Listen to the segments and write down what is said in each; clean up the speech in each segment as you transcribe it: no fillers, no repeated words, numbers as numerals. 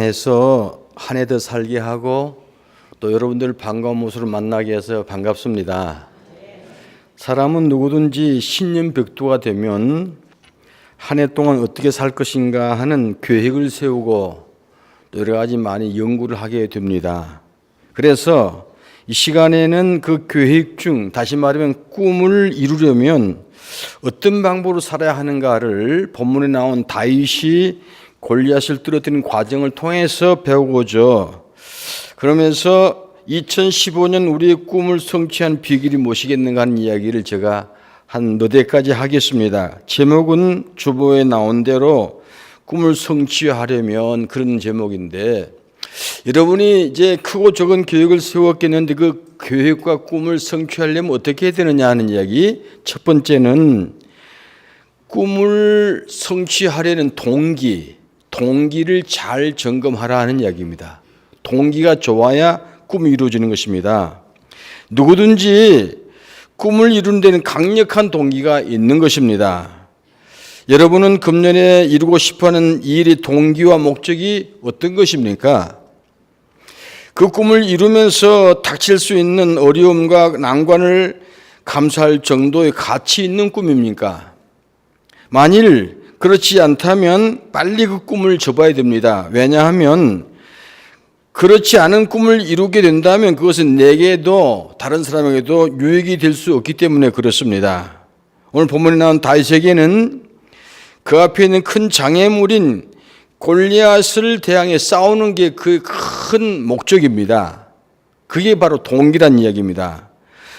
건강해서 한 해 더 살게 하고 또 여러분들 반가운 모습을 만나게 해서 반갑습니다. 사람은 누구든지 신년벽두가 되면 한 해 동안 어떻게 살 것인가 하는 계획을 세우고 또 여러 가지 많이 연구를 하게 됩니다. 그래서 이 시간에는 그 계획 중, 다시 말하면 꿈을 이루려면 어떤 방법으로 살아야 하는가를 본문에 나온 다윗이 골리앗을 떨어뜨리는 과정을 통해서 배우고자, 그러면서 2015년 우리의 꿈을 성취한 비결이 무엇이겠는가 하는 이야기를 제가 한 너댓 가지 하겠습니다. 제목은 주보에 나온 대로 꿈을 성취하려면 그런 제목인데, 여러분이 이제 크고 적은 계획을 세웠겠는데 그 계획과 꿈을 성취하려면 어떻게 해야 되느냐 하는 이야기. 첫 번째는 꿈을 성취하려는 동기를 잘 점검하라 하는 이야기입니다. 동기가 좋아야 꿈이 이루어지는 것입니다. 누구든지 꿈을 이루는 데는 강력한 동기가 있는 것입니다. 여러분은 금년에 이루고 싶어하는 일의 동기와 목적이 어떤 것입니까? 그 꿈을 이루면서 닥칠 수 있는 어려움과 난관을 감수할 정도의 가치 있는 꿈입니까? 만일 그렇지 않다면 빨리 그 꿈을 접어야 됩니다. 왜냐하면 그렇지 않은 꿈을 이루게 된다면 그것은 내게도 다른 사람에게도 유익이 될 수 없기 때문에 그렇습니다. 오늘 본문에 나온 다윗에게는 그 앞에 있는 큰 장애물인 골리앗을 대항해 싸우는 게 그 큰 목적입니다. 그게 바로 동기란 이야기입니다.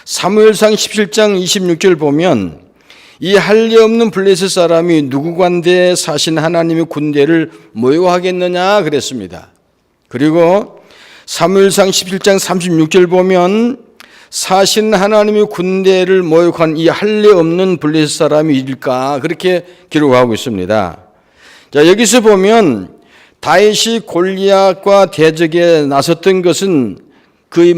사무엘상 17장 26절 보면 이 할례 없는 블레셋 사람이 누구관대 사신 하나님의 군대를 모욕하겠느냐 그랬습니다. 그리고 사무엘상 17장 36절 보면 사신 하나님의 군대를 모욕한 이 할례 없는 블레셋 사람이 일까 그렇게 기록하고 있습니다. 자, 여기서 보면 다윗이 골리앗과 대적에 나섰던 것은 거의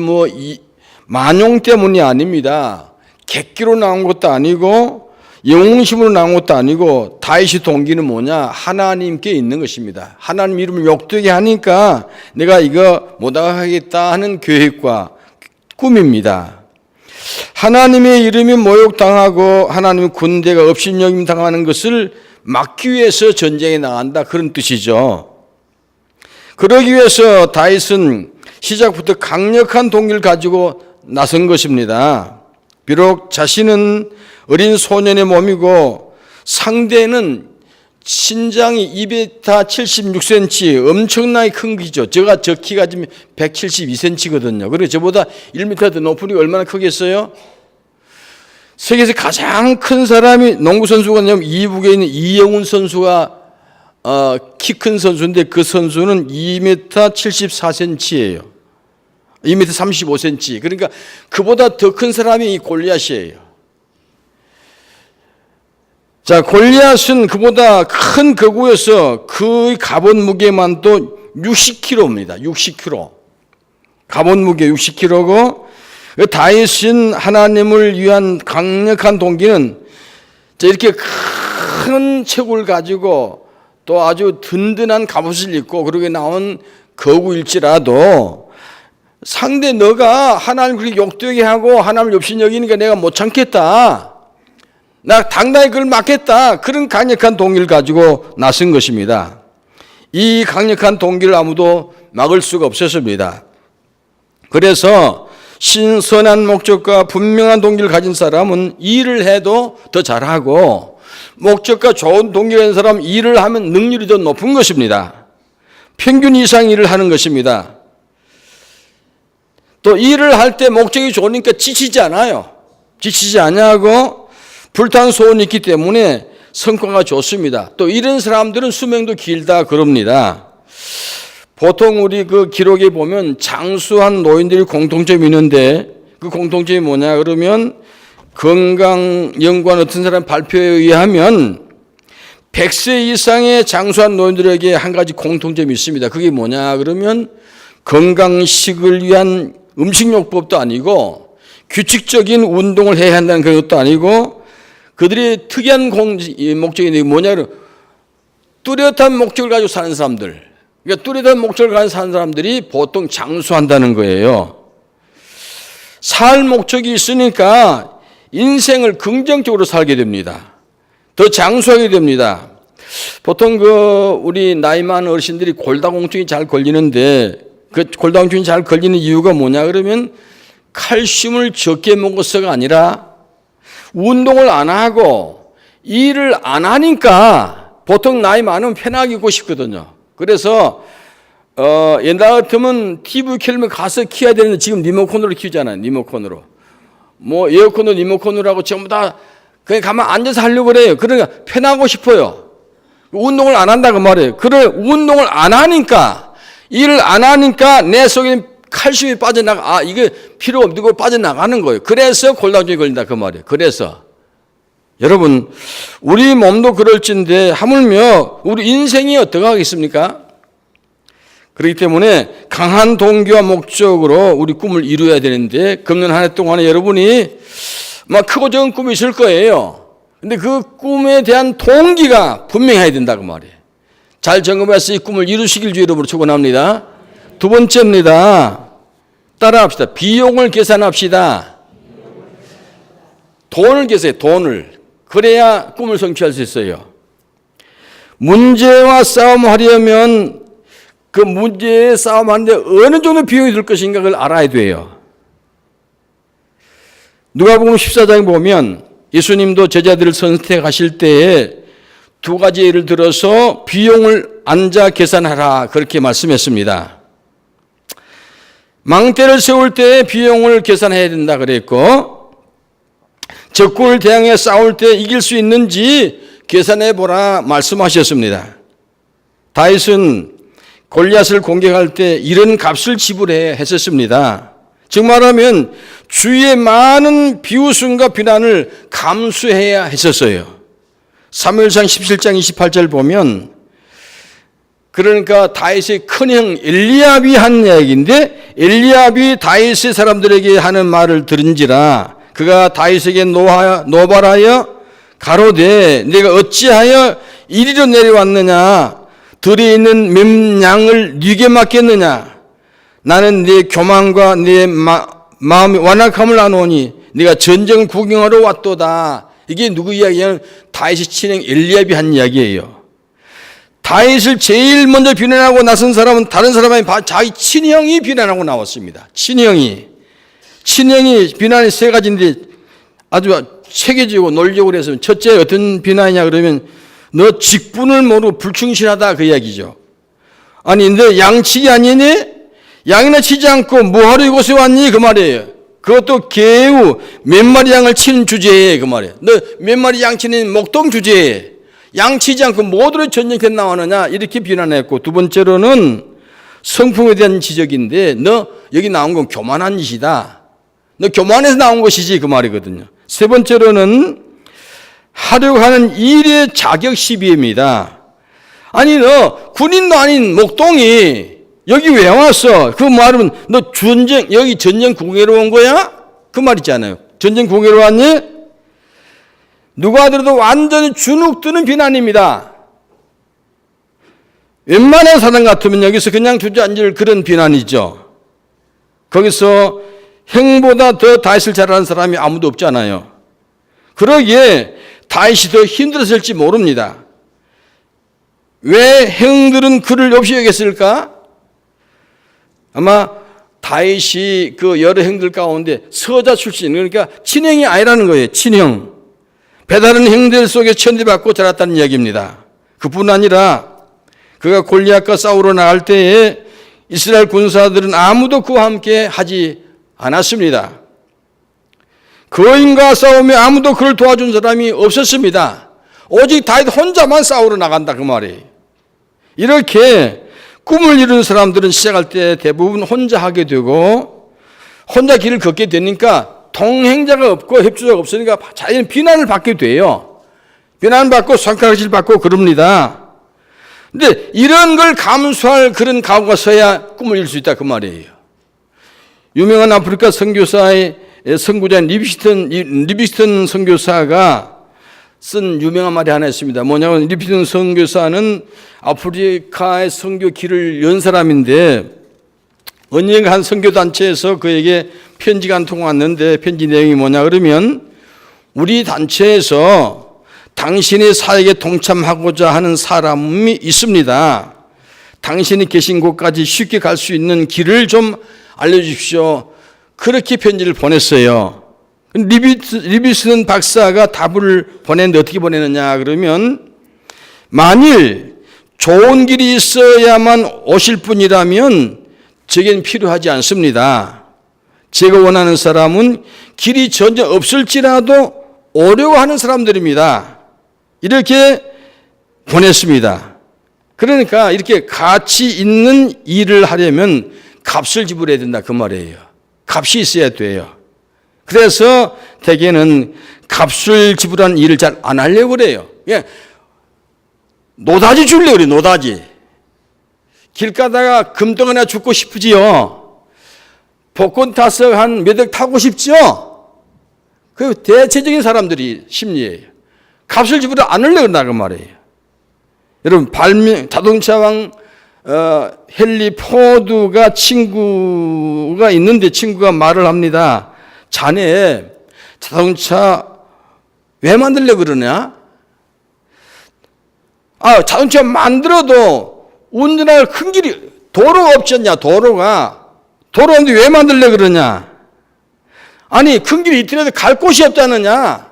만용 때문이 아닙니다. 객기로 나온 것도 아니고 영웅심으로 나온 것도 아니고 다윗의 동기는 뭐냐? 하나님께 있는 것입니다. 하나님 이름을 욕되게 하니까 내가 이거 못하겠다 하는 계획과 꿈입니다. 하나님의 이름이 모욕당하고 하나님의 군대가 업신여김 당하는 것을 막기 위해서 전쟁에 나간다 그런 뜻이죠. 그러기 위해서 다윗은 시작부터 강력한 동기를 가지고 나선 것입니다. 비록 자신은 어린 소년의 몸이고 상대는 신장이 2m76cm 엄청나게 큰 기죠. 저 키가 지금 172cm거든요. 그리고 저보다 1m 더 높으니까 얼마나 크겠어요? 세계에서 가장 큰 사람이 농구 선수가 이북에 있는 이영훈 선수가 키 큰 선수인데 그 선수는 2m74cm예요. 2m35cm. 그러니까 그보다 더 큰 사람이 이 골리앗이에요. 자, 골리앗은 그보다 큰 거구여서 그 갑옷 무게만 또 60kg입니다. 60kg. 갑옷 무게 60kg고 다윗은 하나님을 위한 강력한 동기는 이렇게 큰 체구를 가지고 또 아주 든든한 갑옷을 입고 그러게 나온 거구일지라도 상대 너가 하나님 그렇게 욕되게 하고 하나님을 업신여기니까 내가 못 참겠다. 나 당당히 그걸 막겠다. 그런 강력한 동기를 가지고 나선 것입니다. 이 강력한 동기를 아무도 막을 수가 없었습니다. 그래서 신선한 목적과 분명한 동기를 가진 사람은 일을 해도 더 잘하고 목적과 좋은 동기가 있는 사람은 일을 하면 능률이 더 높은 것입니다. 평균 이상 일을 하는 것입니다. 또 일을 할 때 목적이 좋으니까 지치지 않아요. 지치지 않냐고 불타는 소원이 있기 때문에 성과가 좋습니다. 또 이런 사람들은 수명도 길다 그럽니다. 보통 우리 그 기록에 보면 장수한 노인들이 공통점이 있는데 그 공통점이 뭐냐 그러면 건강연구원 어떤 사람 발표에 의하면 100세 이상의 장수한 노인들에게 한 가지 공통점이 있습니다. 그게 뭐냐 그러면 건강식을 위한 음식요법도 아니고 규칙적인 운동을 해야 한다는 것도 아니고 그들이 특이한 목적이 뭐냐 그러면 뚜렷한 목적을 가지고 사는 사람들. 그러니까 뚜렷한 목적을 가진 사는 사람들이 보통 장수한다는 거예요. 살 목적이 있으니까 인생을 긍정적으로 살게 됩니다. 더 장수하게 됩니다. 보통 우리 나이 많은 어르신들이 골다공증이 잘 걸리는데 그 골다공증이 잘 걸리는 이유가 뭐냐 그러면 칼슘을 적게 먹어서가 아니라 운동을 안 하고 일을 안 하니까 보통 나이 많으면 편하게 있고 싶거든요. 그래서 옛날 같으면 TV 켜면 가서 키워야 되는데 지금 리모컨으로 키우잖아요. 리모컨으로. 뭐 에어컨도 리모컨으로 하고 전부 다 그냥 가만 앉아서 하려고 그래요. 그러니까 편하고 싶어요. 운동을 안 한다 그 말이에요. 그래 운동을 안 하니까 일을 안 하니까 내 속에 칼슘이 빠져나가 이게 필요 없고 빠져나가는 거예요. 그래서 골다공증이 걸린다 그 말이에요. 그래서 여러분 우리 몸도 그럴진데 하물며 우리 인생이 어떻게 하겠습니까? 그렇기 때문에 강한 동기와 목적으로 우리 꿈을 이루어야 되는데 금년 한 해 동안에 여러분이 막 크고 작은 꿈이 있을 거예요. 근데 그 꿈에 대한 동기가 분명해야 된다 그 말이에요. 잘 점검해서 이 꿈을 이루시길 주 여러분으로 축원합니다. 두 번째입니다. 따라합시다. 비용을 계산합시다. 돈을 계산해. 돈을. 그래야 꿈을 성취할 수 있어요. 문제와 싸움하려면 그 문제에 싸움하는데 어느 정도 비용이 들 것인가 그걸 알아야 돼요. 누가복음 14장에 보면 예수님도 제자들을 선택하실 때에 두 가지 예를 들어서 비용을 앉아 계산하라 그렇게 말씀했습니다. 망대를 세울 때 비용을 계산해야 된다 그랬고 적군을 대항해 싸울 때 이길 수 있는지 계산해 보라 말씀하셨습니다. 다윗은 골리앗을 공격할 때 이런 값을 지불해 했었습니다. 즉 말하면 주위의 많은 비웃음과 비난을 감수해야 했었어요. 사무엘상 17장 28절 보면 그러니까 다윗의 큰형 엘리압이 한 이야기인데 엘리압이 다윗의 사람들에게 하는 말을 들은지라 그가 다윗에게 노발하여 가로되 내가 어찌하여 이리로 내려왔느냐 들에 있는 몇 양을 네게 맡겼느냐 나는 네 교만과 네 마음의 완악함을 아노니 네가 전쟁을 구경하러 왔도다. 이게 누구 이야기냐면 다윗의 친형 엘리압이 한 이야기예요. 다윗을 제일 먼저 비난하고 나선 사람은 다른 사람이 자기 친형이 비난하고 나왔습니다. 친형이 비난이 세 가지인데 아주 체계적이고 논리적으로 해서 첫째 어떤 비난이냐 그러면 너 직분을 모르고 불충실하다 그 이야기죠. 아니 너 양치기 아니니? 양이나 치지 않고 뭐하러 이곳에 왔니? 그 말이에요. 그것도 개우 몇 마리 양을 치는 주제에 그 말이에요. 너 몇 마리 양 치는 목동 주제에 양 치지 않고 뭐하러 전쟁에 나왔느냐 이렇게 비난했고 두 번째로는 성품에 대한 지적인데 너 여기 나온 건 교만한 짓이다. 너 교만해서 나온 것이지 그 말이거든요. 세 번째로는 하려고 하는 일의 자격 시비입니다. 아니 너 군인도 아닌 목동이 여기 왜 왔어? 그 말은 너 여기 전쟁 구경하러 온 거야? 그 말 있잖아요. 전쟁 구경하러 왔니? 누가 들어도 완전히 주눅 드는 비난입니다. 웬만한 사람 같으면 여기서 그냥 주저앉을 그런 비난이죠. 거기서 형보다 더 다윗을 잘하는 사람이 아무도 없잖아요. 그러기에 다윗이 더 힘들었을지 모릅니다. 왜 형들은 그를 없이 여겼을까? 아마 다윗이 그 여러 형들 가운데 서자 출신, 그러니까 친형이 아니라는 거예요. 친형. 배다른 형들 속에 천대받고 자랐다는 이야기입니다. 그뿐 아니라 그가 골리앗과 싸우러 나갈 때에 이스라엘 군사들은 아무도 그와 함께 하지 않았습니다. 거인과 싸우며 아무도 그를 도와준 사람이 없었습니다. 오직 다윗 혼자만 싸우러 나간다 그 말이에요. 이렇게 꿈을 이루는 사람들은 시작할 때 대부분 혼자 하게 되고 혼자 길을 걷게 되니까 동행자가 없고 협조자가 없으니까 자연히 비난을 받게 돼요. 비난을 받고 손가락질 받고 그럽니다. 근데 이런 걸 감수할 그런 각오가 서야 꿈을 이룰 수 있다 그 말이에요. 유명한 아프리카 선교사의 선구자인 리비스턴 선교사가 쓴 유명한 말이 하나 있습니다. 뭐냐면 리피든 선교사는 아프리카의 선교 길을 연 사람인데 언젠가 한 선교단체에서 그에게 편지가 한 통 왔는데 편지 내용이 뭐냐 그러면 우리 단체에서 당신의 사역에 동참하고자 하는 사람이 있습니다. 당신이 계신 곳까지 쉽게 갈 수 있는 길을 좀 알려주십시오. 그렇게 편지를 보냈어요. 리비슨 박사가 답을 보냈는데 어떻게 보내느냐 그러면 만일 좋은 길이 있어야만 오실 분이라면 제겐 필요하지 않습니다. 제가 원하는 사람은 길이 전혀 없을지라도 오려고 하는 사람들입니다. 이렇게 보냈습니다. 그러니까 이렇게 가치 있는 일을 하려면 값을 지불해야 된다 그 말이에요. 값이 있어야 돼요. 그래서 대개는 값을 지불하는 일을 잘 안 하려고 그래요. 노다지 주려고 그래요. 노다지. 길 가다가 금덩어리나 죽고 싶으지요. 복권 타서 한 몇 억 타고 싶죠. 그 대체적인 사람들이 심리예요. 값을 지불 안 하려고 그런다는 말이에요. 여러분 자동차왕 헨리 포드가 친구가 있는데 친구가 말을 합니다. 자네 자동차 왜 만들려고 그러냐? 자동차 만들어도 운전할 큰 길이 도로가 없지 않냐? 도로가 없는데 왜 만들려고 그러냐? 아니 큰 길이 있더라도 갈 곳이 없지 않느냐?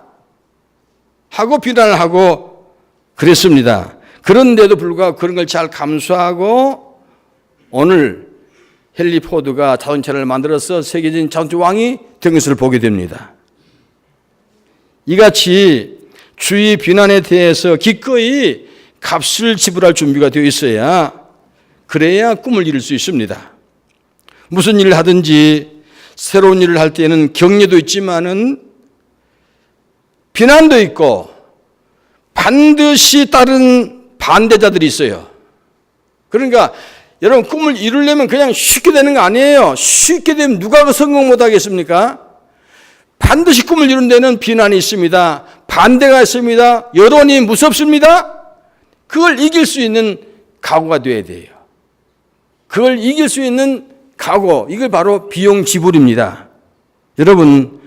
하고 비난을 하고 그랬습니다. 그런데도 불구하고 그런 걸 잘 감수하고 오늘 헨리 포드가 자동차를 만들어서 세계적인 자동차 왕이 된 것을 보게 됩니다. 이같이 주의 비난에 대해서 기꺼이 값을 지불할 준비가 되어 있어야 그래야 꿈을 이룰 수 있습니다. 무슨 일을 하든지 새로운 일을 할 때는 격려도 있지만은 비난도 있고 반드시 다른 반대자들이 있어요. 그러니까 여러분 꿈을 이루려면 그냥 쉽게 되는 거 아니에요. 쉽게 되면 누가 그 성공 못 하겠습니까? 반드시 꿈을 이룬 데는 비난이 있습니다. 반대가 있습니다. 여론이 무섭습니다. 그걸 이길 수 있는 각오가 되어야 돼요. 그걸 이길 수 있는 각오, 이걸 바로 비용 지불입니다. 여러분은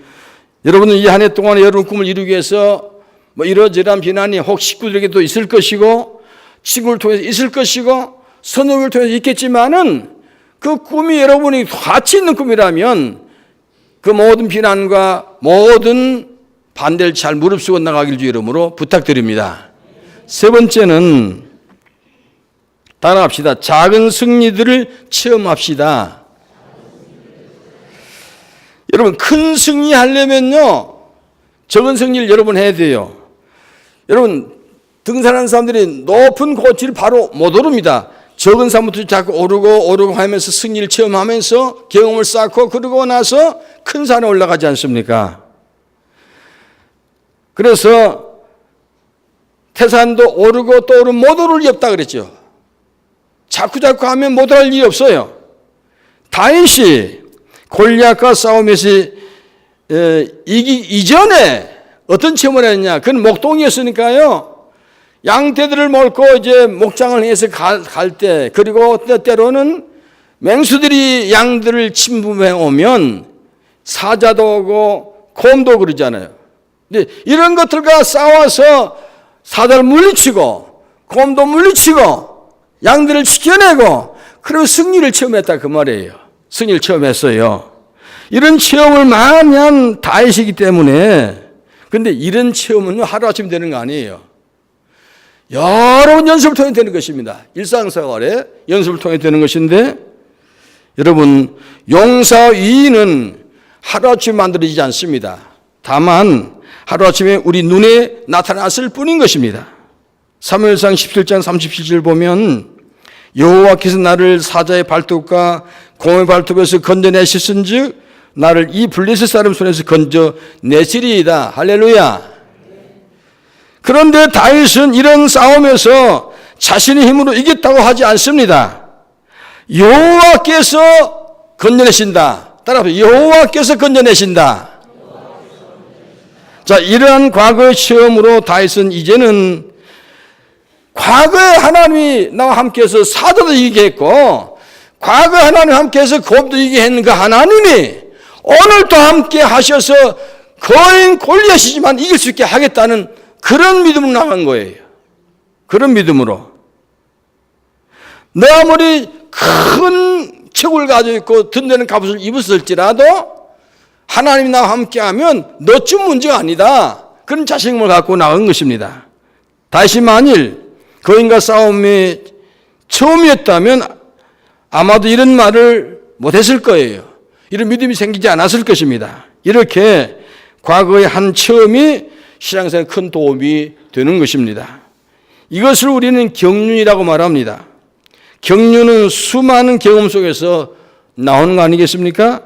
이 한 해 동안에 여러분 꿈을 이루기 위해서 이러저러한 비난이 혹 식구들에게도 있을 것이고 친구를 통해서 있을 것이고 선후를 통해서 있겠지만은 그 꿈이 여러분이 가치 있는 꿈이라면 그 모든 비난과 모든 반대를 잘 무릅쓰고 나가길 주 이름으로 부탁드립니다. 세 번째는 따라합시다. 작은 승리들을 체험합시다. 여러분 큰 승리 하려면요 적은 승리를 여러 번 해야 돼요. 여러분 등산하는 사람들이 높은 고지를 바로 못 오릅니다. 적은 산부터 자꾸 오르고 하면서 승리를 체험하면서 경험을 쌓고 그러고 나서 큰 산에 올라가지 않습니까? 그래서 태산도 오르고 또 오르면 못 오를 리 없다 그랬죠. 자꾸 하면 못 오를 일이 없어요. 다윗이 골리앗과 싸움에서 이기 이전에 어떤 체험을 했냐? 그건 목동이었으니까요. 양떼들을 몰고 이제 목장을 해서 갈 때, 그리고 때로는 맹수들이 양들을 침범해 오면 사자도 오고 곰도 그러잖아요. 근데 이런 것들과 싸워서 사자를 물리치고 곰도 물리치고 양들을 지켜내고 그리고 승리를 체험했다 그 말이에요. 승리를 체험했어요. 이런 체험을 많이 한 다윗이기 때문에 근데 이런 체험은 하루아침에 되는 거 아니에요. 여러 번 연습을 통해 되는 것입니다. 일상생활에 연습을 통해 되는 것인데 여러분 용사 위인은 하루아침에 만들어지지 않습니다. 다만 하루아침에 우리 눈에 나타났을 뿐인 것입니다. 사무엘상 17장 37절 보면 여호와께서 나를 사자의 발톱과 곰의 발톱에서 건져내셨은즉 나를 이 블레셋 사람 손에서 건져내시리이다. 할렐루야. 그런데 다윗은 이런 싸움에서 자신의 힘으로 이겼다고 하지 않습니다. 여호와께서 건져내신다. 따라서 여호와께서 건져내신다. 자, 이러한 과거의 체험으로 다윗은 이제는 과거에 하나님이 나와 함께해서 사도도 이기게 했고 과거에 하나님이 함께해서 곱도 이기게 했는 그 하나님이 오늘도 함께 하셔서 거인 골리앗이지만 이길 수 있게 하겠다는 그런 믿음으로 나간 거예요. 그런 믿음으로. 너 아무리 큰 책을 가지고 있고 든든한 갑옷을 입었을지라도 하나님이 나와 함께하면 너쯤 문제가 아니다. 그런 자신감을 갖고 나간 것입니다. 다시 만일 거인과 싸움이 처음이었다면 아마도 이런 말을 못했을 거예요. 이런 믿음이 생기지 않았을 것입니다. 이렇게 과거의 한 체험이 신앙생활에 큰 도움이 되는 것입니다. 이것을 우리는 경륜이라고 말합니다. 경륜은 수많은 경험 속에서 나오는 거 아니겠습니까?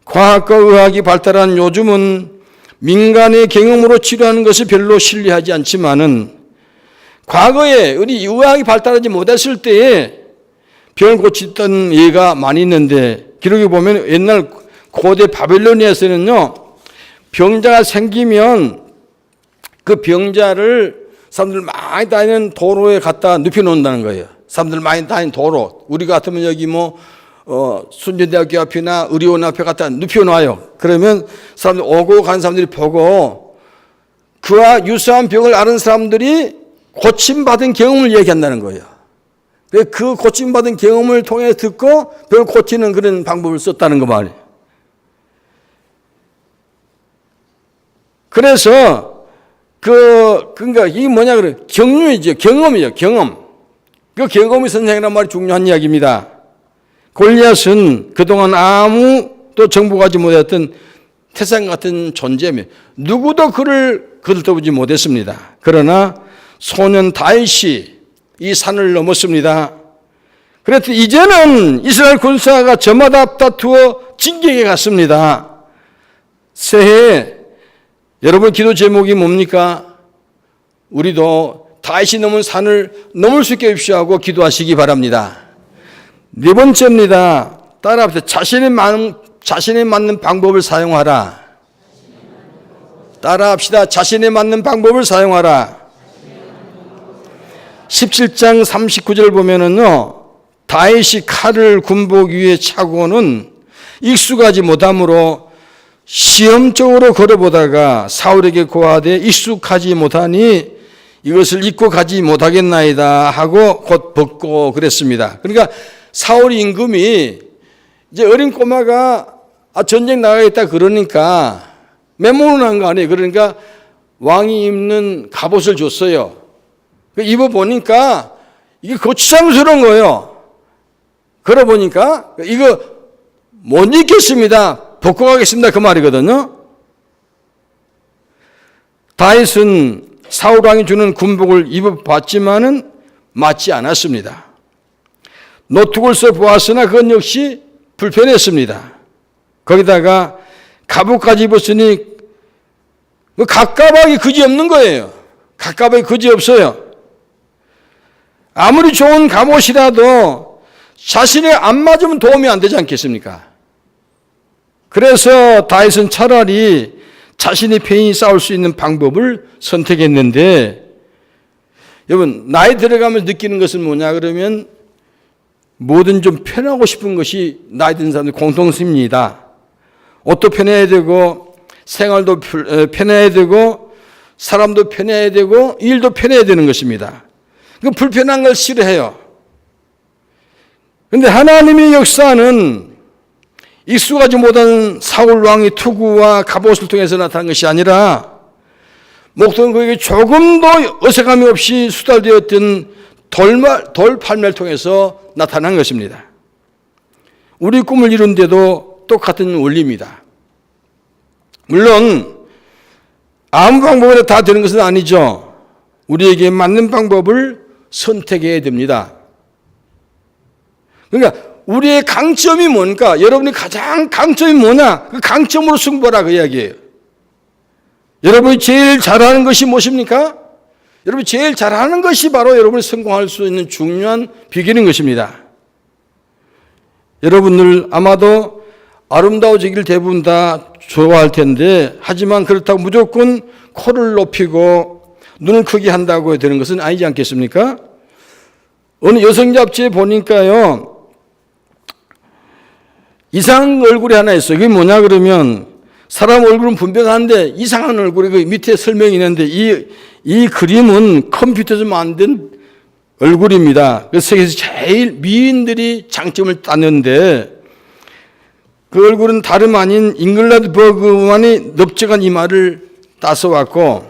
과학과 의학이 발달한 요즘은 민간의 경험으로 치료하는 것을 별로 신뢰하지 않지만은 과거에 우리 의학이 발달하지 못했을 때에 병을 고치던 예가 많이 있는데 기록에 보면 옛날 고대 바벨로니아에서는요 병자가 생기면 그 병자를 사람들 많이 다니는 도로에 갖다 눕혀놓는다는 거예요. 사람들 많이 다니는 도로. 우리 같으면 여기 순천대학교 앞이나 의료원 앞에 갖다 눕혀놔요. 그러면 사람들 오고 간 사람들이 보고 그와 유사한 병을 앓은 사람들이 고침받은 경험을 얘기한다는 거예요. 그 고침받은 경험을 통해 듣고 병을 고치는 그런 방법을 썼다는 거 말이에요. 그래서 그러니까 이게 뭐냐 그래? 경륜이죠. 경험이죠. 경험. 그 경험이 선생이란 말이 중요한 이야기입니다. 골리앗은 그동안 아무도 정복하지 못했던 태산 같은 존재며 누구도 그를 거들떠보지 못했습니다. 그러나 소년 다윗이 이 산을 넘었습니다. 그래서 이제는 이스라엘 군사가 저마다 다투어 진격에 갔습니다. 새해 여러분 기도 제목이 뭡니까? 우리도 다윗이 넘은 산을 넘을 수 있게 해주시고 기도하시기 바랍니다. 네 번째입니다. 따라합시다. 자신에 맞는 방법을 사용하라. 따라합시다. 자신에 맞는 방법을 사용하라. 17장 39절 보면은요, 다윗이 칼을 군복 위에 차고는 익숙하지 못하므로 시험적으로 걸어보다가 사울에게 고하되 익숙하지 못하니 이것을 입고 가지 못하겠나이다 하고 곧 벗고 그랬습니다. 그러니까 사울 임금이 이제 어린 꼬마가 전쟁 나가겠다 그러니까 메모를 한 거 아니에요. 그러니까 왕이 입는 갑옷을 줬어요. 입어보니까 이게 거추장스러운 거예요. 걸어보니까 이거 못 입겠습니다. 벗고 가겠습니다. 그 말이거든요. 다윗은 사울왕이 주는 군복을 입어봤지만은 맞지 않았습니다. 노트를 써보았으나 그건 역시 불편했습니다. 거기다가 갑옷까지 입었으니 갑갑하기 그지없는 거예요. 갑갑하기 그지없어요. 아무리 좋은 갑옷이라도 자신에 안 맞으면 도움이 안 되지 않겠습니까? 그래서 다윗은 차라리 자신이 편히 싸울 수 있는 방법을 선택했는데, 여러분 나이 들어가면서 느끼는 것은 뭐냐 그러면 뭐든 좀 편하고 싶은 것이 나이 든 사람들 공통심입니다. 옷도 편해야 되고 생활도 편해야 되고 사람도 편해야 되고 일도 편해야 되는 것입니다. 그 불편한 걸 싫어해요. 그런데 하나님의 역사는 익숙하지 못한 사울 왕의 투구와 갑옷을 통해서 나타난 것이 아니라 목동 그에게 조금도 어색함이 없이 수달되었던 돌팔매를 통해서 나타난 것입니다. 우리 꿈을 이룬 데도 똑같은 원리입니다. 물론 아무 방법으로 다 되는 것은 아니죠. 우리에게 맞는 방법을 선택해야 됩니다. 그러니까 우리의 강점이 뭔가, 여러분의 가장 강점이 뭐냐, 그 강점으로 승부하라 그 이야기예요. 여러분이 제일 잘하는 것이 무엇입니까? 여러분이 제일 잘하는 것이 바로 여러분이 성공할 수 있는 중요한 비결인 것입니다. 여러분들 아마도 아름다워지기를 대부분 다 좋아할 텐데, 하지만 그렇다고 무조건 코를 높이고 눈을 크게 한다고 되는 것은 아니지 않겠습니까? 어느 여성 잡지에 보니까요, 이상한 얼굴이 하나 있어요. 그게 뭐냐 그러면, 사람 얼굴은 분명한데 이상한 얼굴이 그 밑에 설명이 있는데, 이 그림은 컴퓨터에서 만든 얼굴입니다. 그 세계에서 제일 미인들이 장점을 땄는데, 그 얼굴은 다름 아닌 잉글라드 버그만이 넓적한 이마를 따서 왔고,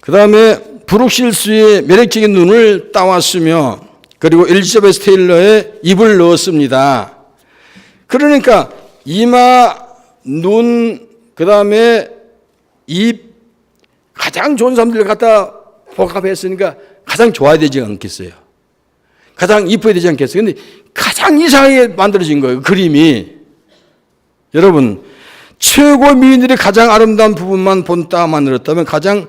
그 다음에 브룩실스의 매력적인 눈을 따왔으며, 그리고 엘리자베스 테일러의 입을 넣었습니다. 그러니까 이마, 눈, 그 다음에 입, 가장 좋은 사람들을 갖다 복합했으니까 가장 좋아야 되지 않겠어요? 가장 이뻐야 되지 않겠어요? 근데 가장 이상하게 만들어진 거예요, 그림이. 여러분, 최고 미인들이 가장 아름다운 부분만 본따 만들었다면 가장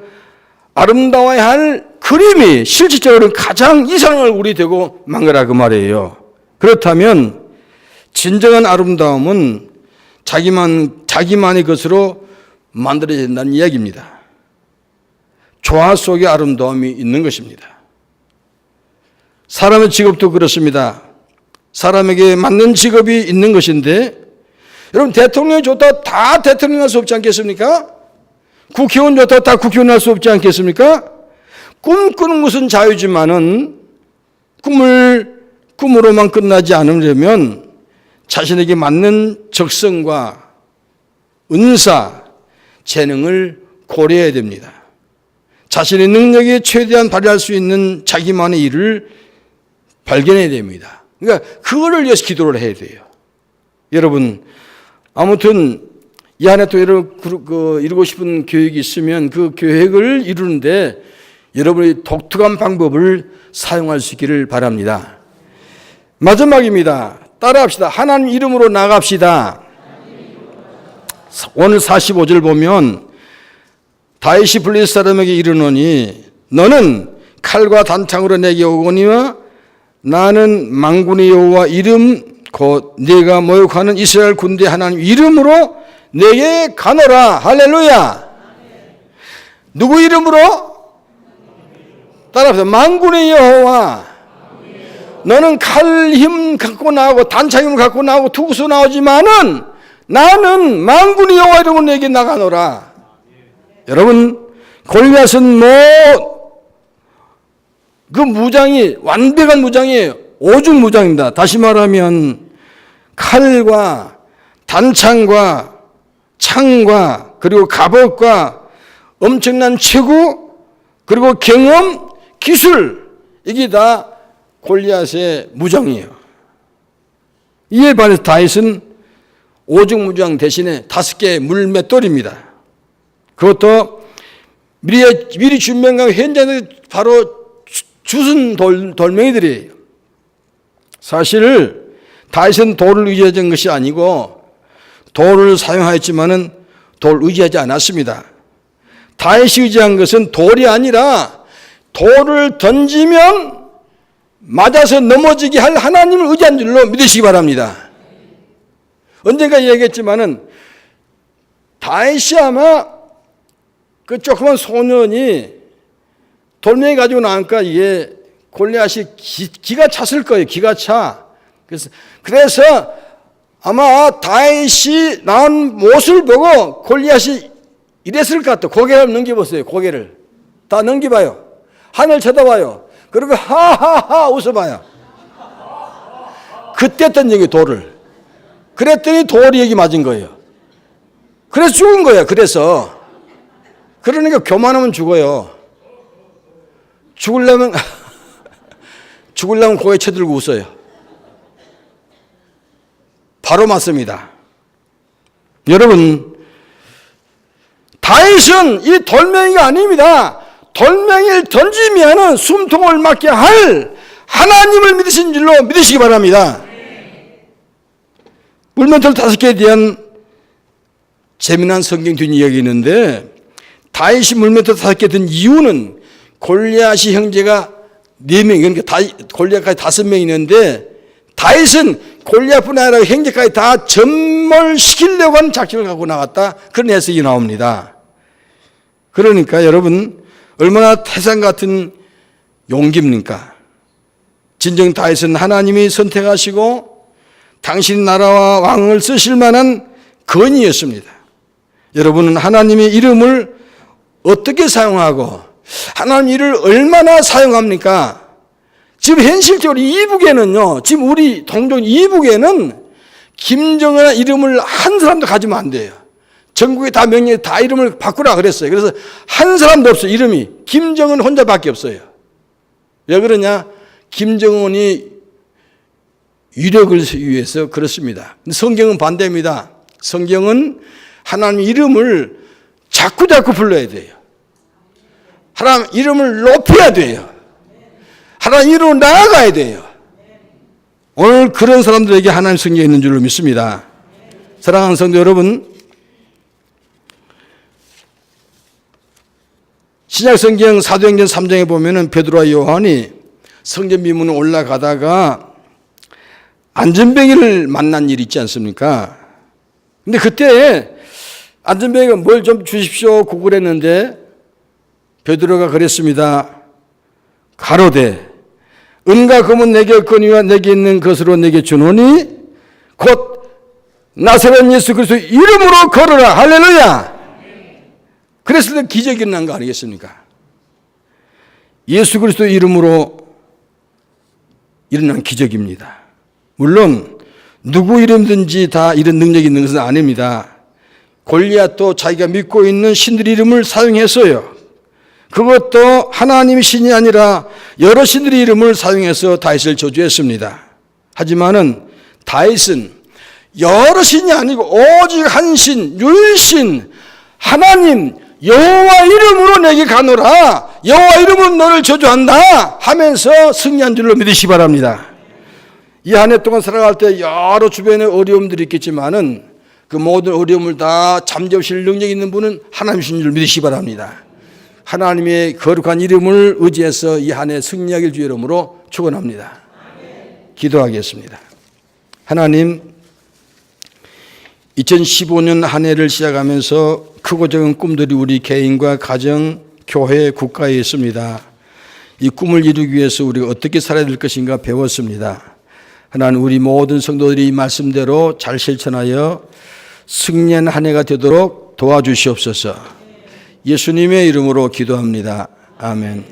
아름다워야 할 그림이 실질적으로 가장 이상한 얼굴이 되고 만 거라 그 말이에요. 그렇다면 진정한 아름다움은 자기만의 것으로 만들어진다는 이야기입니다. 조화 속에 아름다움이 있는 것입니다. 사람의 직업도 그렇습니다. 사람에게 맞는 직업이 있는 것인데, 여러분, 대통령이 좋다 다 대통령 할 수 없지 않겠습니까? 국회의원 좋다 다 국회의원 할 수 없지 않겠습니까? 꿈꾸는 것은 자유지만은 꿈으로만 끝나지 않으려면 자신에게 맞는 적성과 은사, 재능을 고려해야 됩니다. 자신의 능력에 최대한 발휘할 수 있는 자기만의 일을 발견해야 됩니다. 그러니까 그거를 위해서 기도를 해야 돼요. 여러분, 아무튼 이 안에 또 이루고 싶은 계획이 있으면 그 계획을 이루는데 여러분의 독특한 방법을 사용할 수 있기를 바랍니다. 마지막입니다. 따라합시다. 하나님 이름으로 나갑시다. 오늘 45절 보면 다윗이 블레셋 사람에게 이르노니 너는 칼과 단창으로 내게 오거니와 나는 만군의 여호와 이름 곧 네가 모욕하는 이스라엘 군대 하나님 이름으로 내게 가노라. 할렐루야. 누구 이름으로? 따라합시다. 만군의 여호와. 너는 칼 힘 갖고 나오고 단창 힘을 갖고 나오고 투구수 나오지만은 나는 만군의 여호와 이름으로 내게 나가노라. 여러분, 골리앗은 그 무장이 완벽한 무장이에요. 오중 무장입니다. 다시 말하면 칼과 단창과 창과 그리고 갑옷과 엄청난 체구 그리고 경험, 기술, 이게 다 골리앗의 무장이에요. 이에 반해서 다윗은 오중 무장 대신에 5개의 물맷돌입니다. 그것도 미리 준비한 현장에 바로 주순 돌멩이들이에요. 사실 다윗은 돌을 의지한 것이 아니고 돌을 사용하였지만은 돌을 의지하지 않았습니다. 다윗이 의지한 것은 돌이 아니라 돌을 던지면 맞아서 넘어지게 할 하나님을 의지한 줄로 믿으시기 바랍니다. 언젠가 얘기했지만은 다윗이 아마 그 조그만 소년이 돌멩이 가지고 나니까 이게 골리앗이 기가 찼을 거예요. 기가 차. 그래서 아마 다윗이 나온 모습을 보고 골리앗이 이랬을 것 같아요. 고개를 한번 넘겨보세요. 고개를 다 넘겨봐요. 하늘 쳐다봐요. 그리고 하하하 웃어봐요. 그때 던진 돌을. 그랬더니 돌이 여기 맞은 거예요. 그래서 죽은 거예요. 그래서 그러니까 교만하면 죽어요. 죽으려면 고개 쳐들고 웃어요. 바로 맞습니다. 여러분, 다윗은 이 돌멩이가 아닙니다. 돌멩이를 던지면 숨통을 막게 할 하나님을 믿으신 줄로 믿으시기 바랍니다. 물맷돌 5개에 대한 재미난 성경 뒷이야기 있는데, 다윗이 물맷돌 5개 든 이유는 골리앗이 형제가 4명, 그러니까 골리앗까지 5명 있는데 다윗은 골리앗뿐 아니라 형제까지 다 전멸시키려고 하는 작전을 갖고 나갔다. 그런 해석이 나옵니다. 그러니까 여러분 얼마나 태산 같은 용기입니까? 진정 다윗은 하나님이 선택하시고 당신 나라와 왕을 쓰실 만한 건의였습니다. 여러분은 하나님의 이름을 어떻게 사용하고 하나님 이름을 얼마나 사용합니까? 지금 현실적으로 이북에는요, 지금 우리 동족 이북에는 김정은 이름을 한 사람도 가지면 안 돼요. 전국에 다 명예 다 이름을 바꾸라 그랬어요. 그래서 한 사람도 없어요. 이름이 김정은 혼자밖에 없어요. 왜 그러냐? 김정은이 위력을 위해서 그렇습니다. 성경은 반대입니다. 성경은 하나님 이름을 자꾸 불러야 돼요. 하나님 이름을 높여야 돼요. 하나님 이름으로 나아가야 돼요. 오늘 그런 사람들에게 하나님 성경이 있는 줄로 믿습니다. 사랑하는 성도 여러분, 신약성경 사도행전 3장에 보면은 베드로와 요한이 성전 미문에 올라가다가 안전뱅이를 만난 일이 있지 않습니까? 근데 그때 안전뱅이가 뭘 좀 주십시오 구걸했는데 베드로가 그랬습니다. 가로되 은과 금은 내게 없거니와 내게 있는 것으로 내게 주노니 곧 나사렛 예수 그리스도 이름으로 걸어라. 할렐루야. 그랬을 때 기적이 일어난 거 아니겠습니까? 예수 그리스도 이름으로 일어난 기적입니다. 물론 누구 이름든지 다 이런 능력이 있는 것은 아닙니다. 골리앗도 자기가 믿고 있는 신들 이름을 사용했어요. 그것도 하나님의 신이 아니라 여러 신들의 이름을 사용해서 다윗을 저주했습니다. 하지만은 다윗은 여러 신이 아니고 오직 한 신, 유일신 하나님 여호와 이름으로 내게 가노라. 여호와 이름으로 너를 저주한다 하면서 승리한 줄로 믿으시기 바랍니다. 이 한 해 동안 살아갈 때 여러 주변에 어려움들이 있겠지만은 그 모든 어려움을 다 잠재우실 능력이 있는 분은 하나님이신 줄 믿으시기 바랍니다. 하나님의 거룩한 이름을 의지해서 이 한 해 승리하길 주의 이름으로 축원합니다. 기도하겠습니다. 하나님, 2015년 한 해를 시작하면서 크고 작은 꿈들이 우리 개인과 가정, 교회, 국가에 있습니다. 이 꿈을 이루기 위해서 우리가 어떻게 살아야 될 것인가 배웠습니다. 하나님, 우리 모든 성도들이 이 말씀대로 잘 실천하여 승리한 한 해가 되도록 도와주시옵소서. 예수님의 이름으로 기도합니다. 아멘.